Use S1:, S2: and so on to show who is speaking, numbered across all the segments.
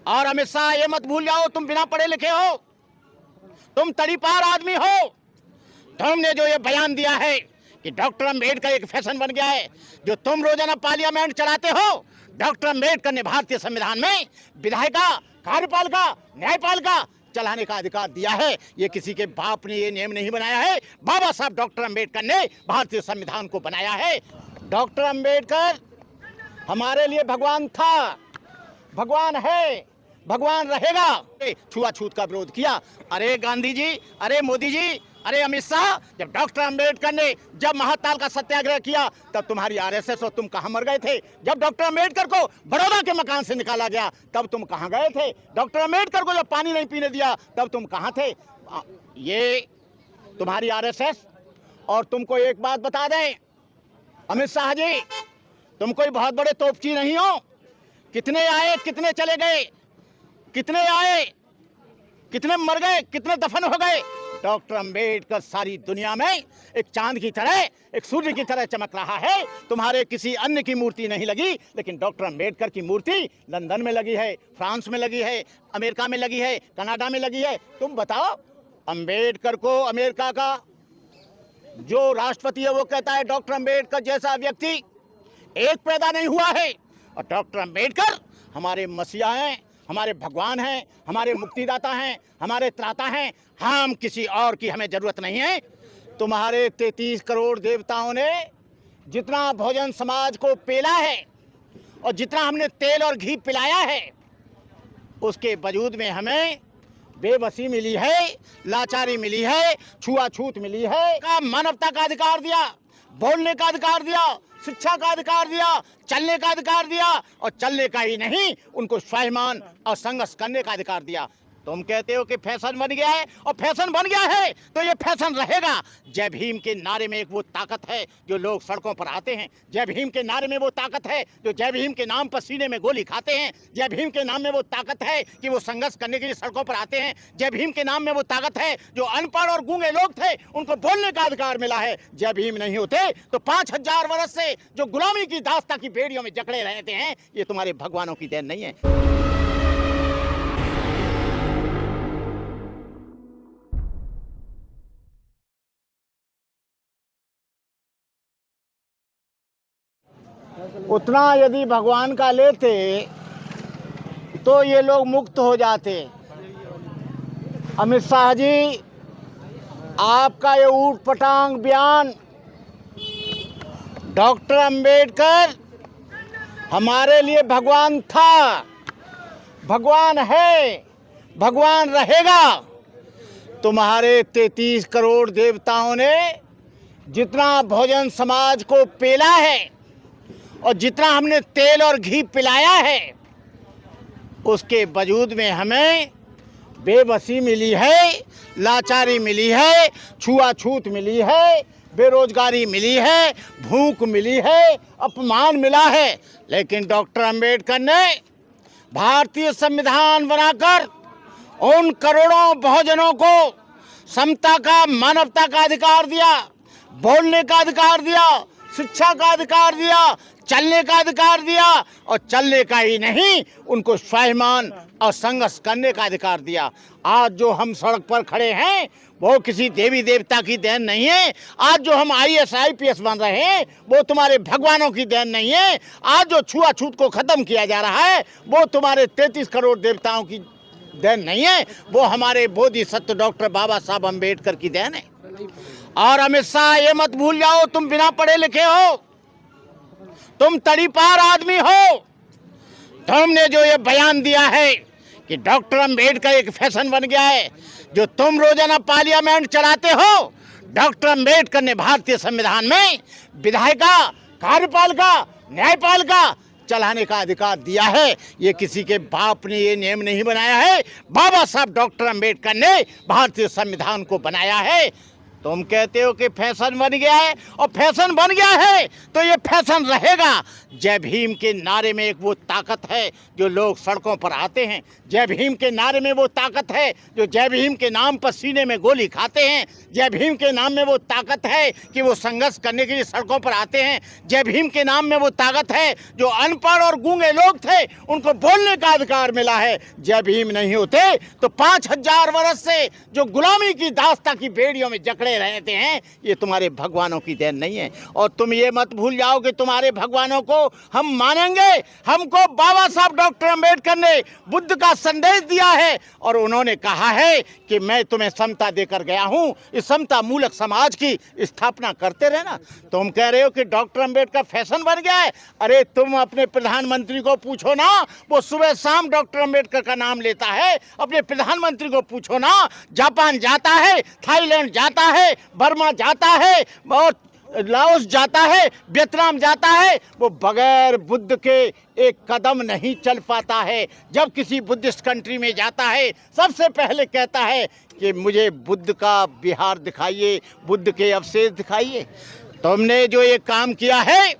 S1: और अमित शाह ये मत भूल जाओ, तुम बिना पढ़े लिखे हो, तुम तड़ीपार आदमी हो। तुमने जो ये बयान दिया है कि डॉक्टर अम्बेडकर एक फैशन बन गया है, जो तुम रोजाना पार्लियामेंट चलाते हो, डॉक्टर अम्बेडकर ने भारतीय संविधान में विधायिका, कार्यपालिका, न्यायपालिका चलाने का अधिकार दिया है। ये किसी के बाप ने ये नियम नहीं बनाया है, बाबा साहब डॉक्टर अम्बेडकर ने भारतीय संविधान को बनाया है। डॉक्टर अम्बेडकर हमारे लिए भगवान था, भगवान है, भगवान रहेगा। छुआछूत का विरोध किया। अरे गांधी जी, अरे मोदी जी, अरे अमित शाह, जब डॉक्टर अम्बेडकर ने जब महाताल का सत्याग्रह किया तब तुम्हारी आरएसएस और तुम कहां मर गए थे? जब डॉक्टर अम्बेडकर को बड़ौदा के मकान से निकाला गया तब तुम कहां गए थे? डॉक्टर अम्बेडकर को जब पानी नहीं पीने दिया तब तुम कहां थे? ये तुम्हारी आरएसएस। और तुमको एक बात बता दें अमित शाह जी, तुम कोई बहुत बड़े तोपची नहीं हो। कितने आए, कितने चले गए, कितने आए, कितने मर गए, कितने दफन हो गए। डॉक्टर अम्बेडकर सारी दुनिया में एक चांद की तरह, एक सूर्य की तरह चमक रहा है। तुम्हारे किसी अन्य की मूर्ति नहीं लगी, लेकिन डॉक्टर अम्बेडकर की मूर्ति लंदन में लगी है, फ्रांस में लगी है, अमेरिका में लगी है, कनाडा में लगी है। तुम बताओ, अम्बेडकर को अमेरिका का जो राष्ट्रपति है वो कहता है डॉक्टर अम्बेडकर जैसा व्यक्ति एक पैदा नहीं हुआ है। और डॉक्टर अम्बेडकर हमारे मसीहा हैं, हमारे भगवान हैं, हमारे मुक्तिदाता हैं, हमारे त्राता हैं। हम किसी और की हमें जरूरत नहीं है। तुम्हारे 33 करोड़ देवताओं ने जितना भोजन समाज को पेला है और जितना हमने तेल और घी पिलाया है, उसके वजूद में हमें बेबसी मिली है, लाचारी मिली है, छुआछूत मिली है। का मानवता का अधिकार दिया, बोलने का अधिकार दिया, शिक्षा का अधिकार दिया, चलने का अधिकार दिया, और चलने का ही नहीं, उनको स्वाभिमान और संघर्ष करने का अधिकार दिया। तुम कहते हो कि फैशन बन गया है, और फैशन बन गया है तो ये फैशन रहेगा। जय भीम के नारे में एक वो ताकत है जो लोग सड़कों पर आते हैं। जय भीम के नारे में वो ताकत है जो जय भीम के नाम पर सीने में गोली खाते हैं। जय भीम के नाम में वो ताकत है कि वो संघर्ष करने के लिए सड़कों पर आते हैं। जय भीम के नाम में वो ताकत है जो अनपढ़ और गूंगे लोग थे उनको बोलने का अधिकार मिला है। जय भीम नहीं होते तो 5000 वर्ष से जो गुलामी की दास्ता की बेड़ियों में जकड़े रहते हैं, ये तुम्हारे भगवानों की देन नहीं है। उतना यदि भगवान का लेते तो ये लोग मुक्त हो जाते। अमित शाह जी, आपका ये ऊट पटांग बयान, डॉक्टर अम्बेडकर हमारे लिए भगवान था, भगवान है, भगवान रहेगा। तुम्हारे 33 करोड़ देवताओं ने जितना भोजन समाज को पेला है और जितना हमने तेल और घी पिलाया है, उसके वजूद में हमें बेबसी मिली है, लाचारी मिली है, छुआछूत मिली है, बेरोजगारी मिली है, भूख मिली है, अपमान मिला है। लेकिन डॉक्टर अम्बेडकर ने भारतीय संविधान बनाकर उन करोड़ों बहुजनों को समता का, मानवता का अधिकार दिया, बोलने का अधिकार दिया, शिक्षा का अधिकार दिया, चलने का अधिकार दिया, और चलने का ही नहीं, उनको स्वाभिमान और संघर्ष करने का अधिकार दिया। आज जो हम सड़क पर खड़े हैं वो किसी देवी देवता की देन नहीं है। आज जो हम IAS IPS बन रहे हैं वो तुम्हारे भगवानों की देन नहीं है। आज जो छुआछूत को खत्म किया जा रहा है वो तुम्हारे 33 करोड़ देवताओं की देन नहीं है, वो हमारे बोधिसत्व डॉक्टर बाबा साहब अम्बेडकर की देन है। और अमित शाह ये मत भूल जाओ, तुम बिना पढ़े लिखे हो, तुम तड़ीपार आदमी हो। तुमने जो ये बयान दिया है कि डॉक्टर अम्बेडकर एक फैशन बन गया है, जो तुम रोजाना पार्लियामेंट चलाते हो, डॉक्टर अम्बेडकर ने भारतीय संविधान में विधायिका, कार्यपालिका, न्यायपालिका चलाने का अधिकार दिया है। ये किसी के बाप ने ये नियम नहीं बनाया है, बाबा साहब डॉक्टर अम्बेडकर ने भारतीय संविधान को बनाया है। तुम कहते हो कि फैशन बन गया है, और फैशन बन गया है तो ये फैशन रहेगा। जय भीम के नारे में एक वो ताकत है जो लोग सड़कों पर आते हैं। जय भीम के नारे में वो ताकत है जो जय भीम के नाम पर सीने में गोली खाते हैं। जय भीम के नाम में वो ताकत है कि वो संघर्ष करने के लिए सड़कों पर आते हैं। जय भीम के नाम में वो ताकत है जो अनपढ़ और गूंगे लोग थे उनको बोलने का अधिकार मिला है। जय भीम नहीं होते तो 5000 वर्ष से जो गुलामी की दास्ता की बेड़ियों में जकड़े रहते हैं, ये तुम्हारे भगवानों की देन नहीं है। और तुम ये मत भूल जाओ कि तुम्हारे भगवानों को हम मानेंगे। हमको बाबा साहब डॉक्टर अंबेडकर ने बुद्ध का संदेश दिया है और उन्होंने कहा है कि मैं तुम्हें समता देकर गया हूं, इस समता मूलक समाज की स्थापना करते रहना। तुम कह रहे हो कि डॉक्टर अंबेडकर फैशन बन गया है। अरे तुम अपने प्रधानमंत्री को पूछो ना, वो सुबह शाम डॉक्टर अंबेडकर का नाम लेता है। अपने प्रधानमंत्री को पूछो ना, जापान जाता है, थाईलैंड जाता है, बर्मा जाता है और लाओस जाता है, वियतनाम जाता है, वो बगैर बुद्ध के एक कदम नहीं चल पाता है। जब किसी बुद्धिस्ट कंट्री में जाता है सबसे पहले कहता है कि मुझे बुद्ध का विहार दिखाइए, बुद्ध के अवशेष दिखाइए। तुमने जो ये काम किया है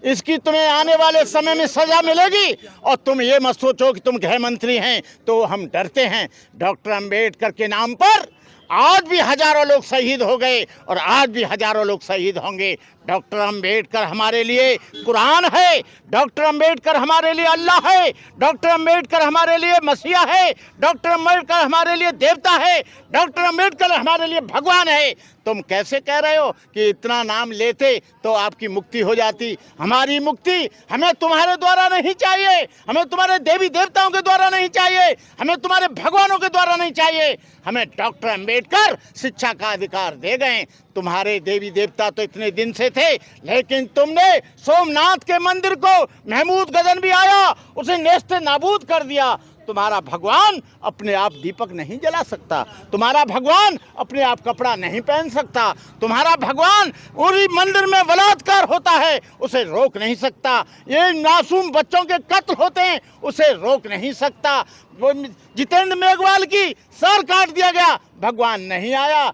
S1: इसकी तुम्हें आने वाले समय में सजा मिलेगी। और तुम ये मत सोचो कि तुम गृह मंत्री हैं तो हम डरते हैं। डॉक्टर अंबेडकर के नाम पर आज भी हजारों लोग शहीद हो गए और आज भी हजारों लोग शहीद होंगे। डॉक्टर अंबेडकर हमारे लिए कुरान है, डॉक्टर अंबेडकर हमारे लिए अल्लाह है, डॉक्टर अंबेडकर हमारे लिए मसीहा है, डॉक्टर अंबेडकर हमारे लिए देवता है, डॉक्टर अंबेडकर हमारे लिए भगवान है। तुम कैसे कह रहे हो कि इतना नाम लेते तो आपकी मुक्ति हो जाती? हमारी मुक्ति हमें तुम्हारे द्वारा नहीं चाहिए, हमें तुम्हारे देवी देवताओं के द्वारा नहीं चाहिए, हमें तुम्हारे भगवानों के द्वारा नहीं चाहिए। हमें डॉक्टर अंबेडकर शिक्षा का अधिकार दे गए। तुम्हारे देवी देवता तो इतने दिन से थे, लेकिन तुमने सोमनाथ के मंदिर को महमूद गजनवी आया उसे नेस्ते नाबूद कर दिया। तुम्हारा भगवान अपने आप दीपक नहीं जला सकता, तुम्हारा भगवान अपने आप कपड़ा नहीं पहन सकता, तुम्हारा भगवान उसी मंदिर में बलात्कार होता है उसे रोक नहीं सकता, ये मासूम बच्चों के कत्ल होते हैं उसे रोक नहीं सकता। वो जितेंद्र मेघवाल की सर काट दिया गया, भगवान नहीं आया।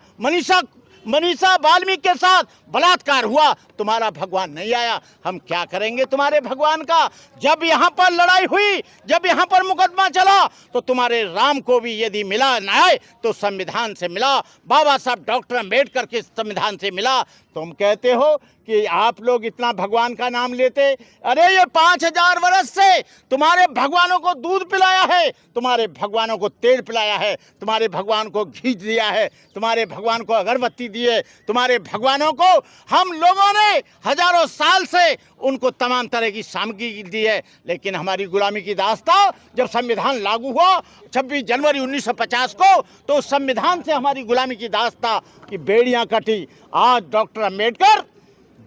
S1: मनीषा वाल्मीकि के साथ बलात्कार हुआ, तुम्हारा भगवान नहीं आया। हम क्या करेंगे तुम्हारे भगवान का? जब यहाँ पर लड़ाई हुई, जब यहाँ पर मुकदमा चला तो तुम्हारे राम को भी यदि मिला न्याय तो संविधान से मिला, बाबा साहब डॉक्टर अंबेडकर के संविधान से मिला। तुम कहते हो कि आप लोग इतना भगवान का नाम लेते। अरे ये 5000 वर्ष से तुम्हारे भगवानों को दूध पिलाया है, तुम्हारे भगवानों को तेल पिलाया है, तुम्हारे भगवान को घी दिया है, तुम्हारे भगवान को अगरबत्ती दी है, तुम्हारे भगवानों को हम लोगों ने हजारों साल से उनको तमाम तरह की सामग्री दी है। लेकिन हमारी गुलामी की दास्तां जब संविधान लागू हुआ 26 जनवरी 1950 को, तो उस संविधान से हमारी गुलामी की दास्तां की बेड़ियां कटी। आज डॉक्टर अंबेडकर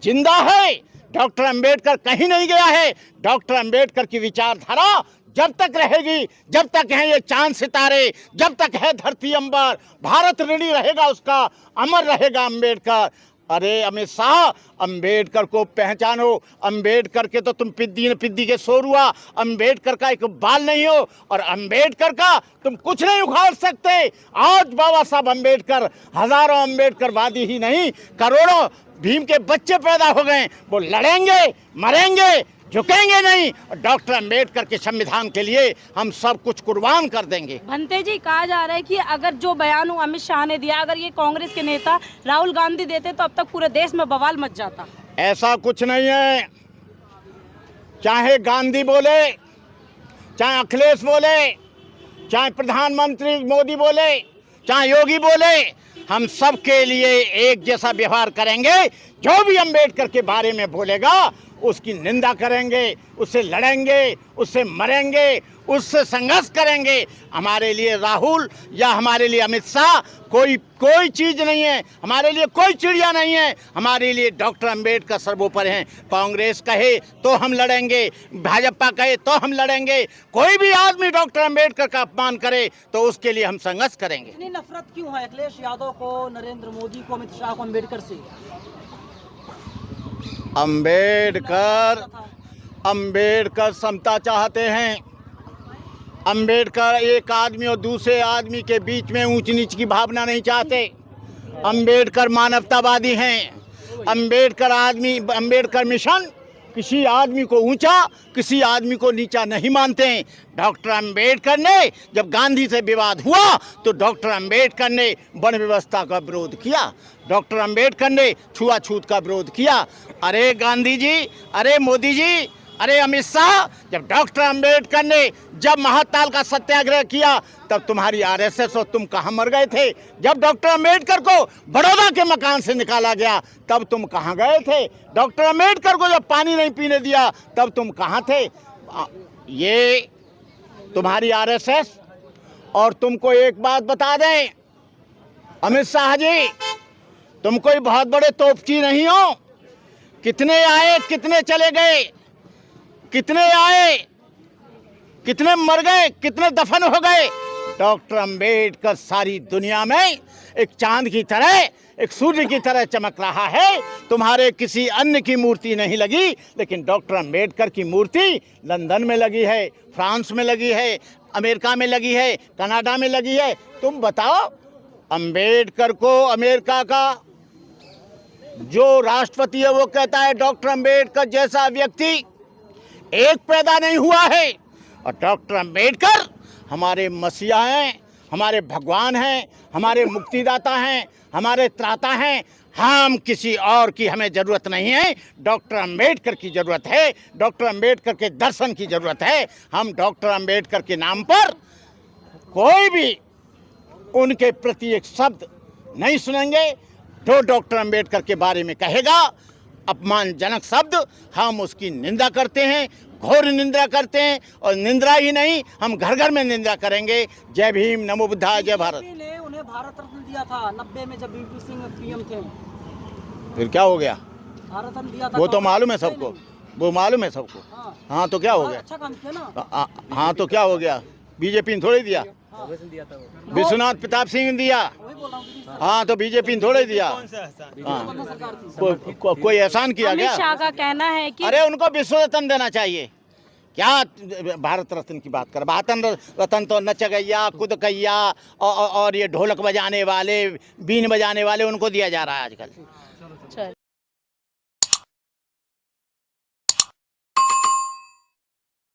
S1: जिंदा है, डॉक्टर अंबेडकर कहीं नहीं गया है। डॉक्टर अंबेडकर की विचारधारा जब तक रहेगी, जब तक है ये चांद सितारे, जब तक है धरती अंबर, भारत ऋणी रहेगा उसका, अमर रहेगा अंबेडकर। अरे अमित शाह, अंबेडकर को पहचानो। अंबेडकर के तो तुम पिद्दी के शोर हुआ, अंबेडकर का एक बाल नहीं हो और अंबेडकर का तुम कुछ नहीं उखाड़ सकते। आज बाबा साहब अंबेडकर, हजारों अंबेडकरवादी ही नहीं, करोड़ों भीम के बच्चे पैदा हो गए, वो लड़ेंगे, मरेंगे, झुकेंगे नहीं। और डॉक्टर अंबेडकर के संविधान के लिए हम सब कुछ कुर्बान कर देंगे।
S2: भंते जी, कहा जा रहा है कि अगर जो बयान अमित शाह ने दिया, अगर ये कांग्रेस के नेता राहुल गांधी देते तो अब तक पूरे देश में बवाल मच जाता।
S1: ऐसा कुछ नहीं है। चाहे गांधी बोले, चाहे अखिलेश बोले, चाहे प्रधानमंत्री मोदी बोले, चाहे योगी बोले, हम सब के लिए एक जैसा व्यवहार करेंगे। जो भी अंबेडकर के बारे में बोलेगा उसकी निंदा करेंगे, उससे लड़ेंगे, उससे मरेंगे, उससे संघर्ष करेंगे। हमारे लिए राहुल या हमारे लिए अमित शाह कोई चीज़ नहीं है, हमारे लिए कोई चिड़िया नहीं है। हमारे लिए डॉक्टर अंबेडकर सर्वोपरि हैं। कांग्रेस कहे तो हम लड़ेंगे, भाजपा कहे तो हम लड़ेंगे। कोई भी आदमी डॉक्टर अंबेडकर का अपमान करे तो उसके लिए हम संघर्ष करेंगे।
S3: इतनी नफरत क्यों है अखिलेश यादव को, नरेंद्र मोदी को, अमित शाह को अम्बेडकर से?
S1: अंबेडकर समता चाहते हैं। अंबेडकर एक आदमी और दूसरे आदमी के बीच में ऊंच नीच की भावना नहीं चाहते। अंबेडकर मानवतावादी हैं। अंबेडकर मिशन किसी आदमी को ऊंचा, किसी आदमी को नीचा नहीं मानते हैं। डॉक्टर अंबेडकर ने जब गांधी से विवाद हुआ तो डॉक्टर अंबेडकर ने वर्ण व्यवस्था का विरोध किया, डॉक्टर अंबेडकर ने छुआछूत का विरोध किया। अरे गांधी जी, अरे मोदी जी, अरे अमित शाह, जब डॉक्टर अंबेडकर ने जब महाकाल का सत्याग्रह किया तब तुम्हारी आरएसएस और तुम कहाँ मर गए थे? जब डॉक्टर अंबेडकर को बड़ौदा के मकान से निकाला गया तब तुम कहाँ गए थे? डॉक्टर अंबेडकर को जब पानी नहीं पीने दिया तब तुम कहाँ थे? ये तुम्हारी आरएसएस। और तुमको एक बात बता दें अमित शाह जी, तुम कोई बहुत बड़े तोपची नहीं हो। कितने आए, कितने चले गए, कितने आए, कितने मर गए, कितने दफन हो गए। डॉक्टर अंबेडकर सारी दुनिया में एक चांद की तरह, एक सूर्य की तरह चमक रहा है। तुम्हारे किसी अन्य की मूर्ति नहीं लगी, लेकिन डॉक्टर अंबेडकर की मूर्ति लंदन में लगी है, फ्रांस में लगी है, अमेरिका में लगी है, कनाडा में लगी है। तुम बताओ, अंबेडकर को अमेरिका का जो राष्ट्रपति है वो कहता है डॉक्टर अंबेडकर जैसा व्यक्ति एक पैदा नहीं हुआ है। और डॉक्टर अंबेडकर हमारे मसीहा हैं, हमारे भगवान हैं, हमारे मुक्तिदाता हैं, हमारे त्राता हैं। हम किसी और की हमें ज़रूरत नहीं है, डॉक्टर अंबेडकर की ज़रूरत है, डॉक्टर अंबेडकर के दर्शन की ज़रूरत है। हम डॉक्टर अंबेडकर के नाम पर कोई भी उनके प्रति एक शब्द नहीं सुनेंगे। जो डॉक्टर अंबेडकर के बारे में कहेगा अपमानजनक शब्द, हम उसकी निंदा करते हैं, घोर निंदा करते हैं। और निंदा ही नहीं, हम घर घर में निंदा करेंगे। जय भीम, नमो बुद्धाय, जय भारत।
S3: बीजेपी ने उन्हें भारत रत्न दिया था 90 में जब वीपी सिंह पीएम थे।
S1: फिर क्या हो गया?
S3: भारत रत्न दिया था।
S1: वो तो मालूम है सबको, वो मालूम है सबको। हाँ तो क्या हो गया?
S3: अच्छा काम किया ना।
S1: हाँ तो क्या हो गया? बीजेपी ने थोड़े दिया, विश्वनाथ प्रताप सिंह ने दिया।
S3: वही बोल रहा हूँ।
S1: हाँ तो बीजेपी ने थोड़े दिया। हाँ कोई एहसान किया
S2: अमित
S1: गया?
S2: शाह का कहना है कि
S1: अरे उनको विश्व रत्न देना चाहिए। क्या भारत रत्न की बात कर? भारत रत्न तो नचगैया, कुदकैया और ये ढोलक बजाने वाले, बीन बजाने वाले, उनको दिया जा रहा है आजकल।